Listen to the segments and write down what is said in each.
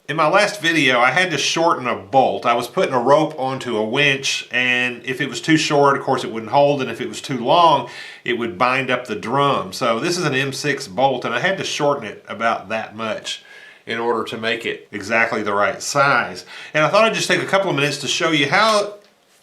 In my last video, I had to shorten a bolt. I was putting a rope onto a winch, and if it was too short, of course it wouldn't hold, and if it was too long, it would bind up the drum. So this is an M6 bolt, and I had to shorten it about that much in order to make it exactly the right size. And I thought I'd just take a couple of minutes to show you how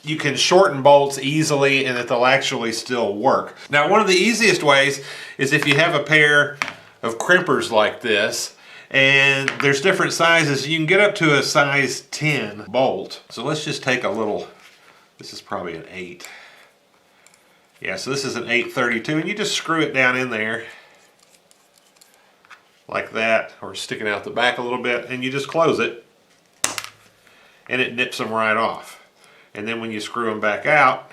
you can shorten bolts easily and that they'll actually still work. Now, one of the easiest ways is if you have a pair of crimpers like this, and there's different sizes. You can get up to a size 10 bolt. So let's just take a little, this is probably an 8. Yeah, so this is an 832, and you just screw it down in there like that, or sticking out the back a little bit, and you just close it, and it nips them right off. And then when you screw them back out,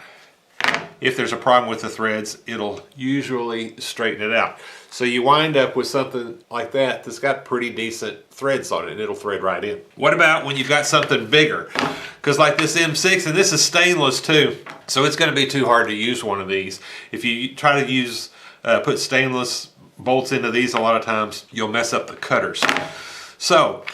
if there's a problem with the threads, it'll usually straighten it out. So you wind up with something like that that's got pretty decent threads on it, and it'll thread right in. What about when you've got something bigger? Because like this M6, and this is stainless too, so it's going to be too hard to use one of these. If you try to use, put stainless bolts into these, a lot of times you'll mess up the cutters. So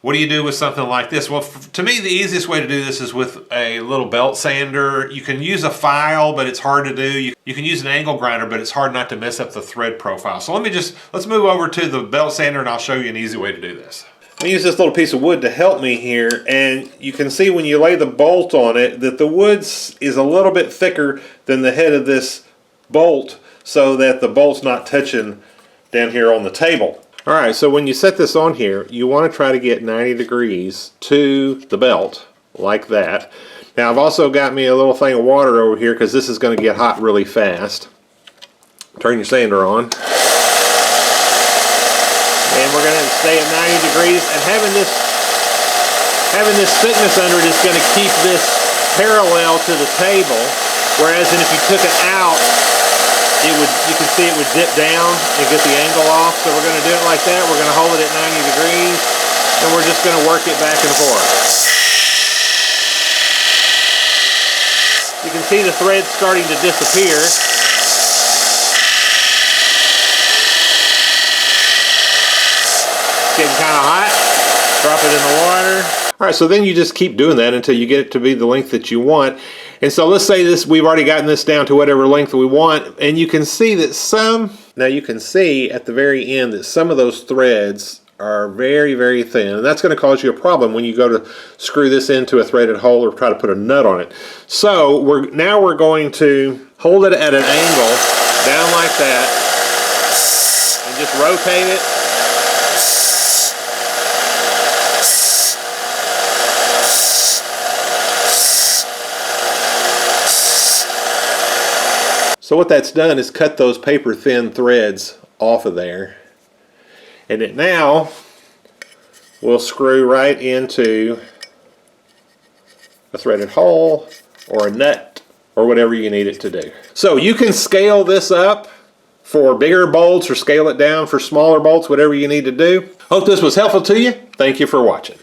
what do you do with something like this? Well, to me, the easiest way to do this is with a little belt sander. You can use a file, but it's hard to do. You can use an angle grinder, but it's hard not to mess up the thread profile. So let's move over to the belt sander, and I'll show you an easy way to do this. I'm gonna use this little piece of wood to help me here, and you can see when you lay the bolt on it that the wood is a little bit thicker than the head of this bolt, so that the bolt's not touching down here on the table. Alright, so when you set this on here, you want to try to get 90 degrees to the belt, like that. Now I've also got me a little thing of water over here because this is going to get hot really fast. Turn your sander on. And we're going to stay at 90 degrees, and having this thickness under it is going to keep this parallel to the table, whereas if you took it out, you can see it would dip down and get the angle off. So we're going to do it like that. We're going to hold it at 90 degrees, and we're just going to work it back and forth. You can see the thread starting to disappear. It's getting kind of hot. Drop it in the water. All right, so then you just keep doing that until you get it to be the length that you want. And so let's say we've already gotten this down to whatever length we want, and you can see that now you can see at the very end that some of those threads are very, very thin, and that's going to cause you a problem when you go to screw this into a threaded hole or try to put a nut on it. So now we're going to hold it at an angle, down like that, and just rotate it. So what that's done is cut those paper thin threads off of there. And it now will screw right into a threaded hole or a nut or whatever you need it to do. So you can scale this up for bigger bolts or scale it down for smaller bolts, whatever you need to do. Hope this was helpful to you. Thank you for watching.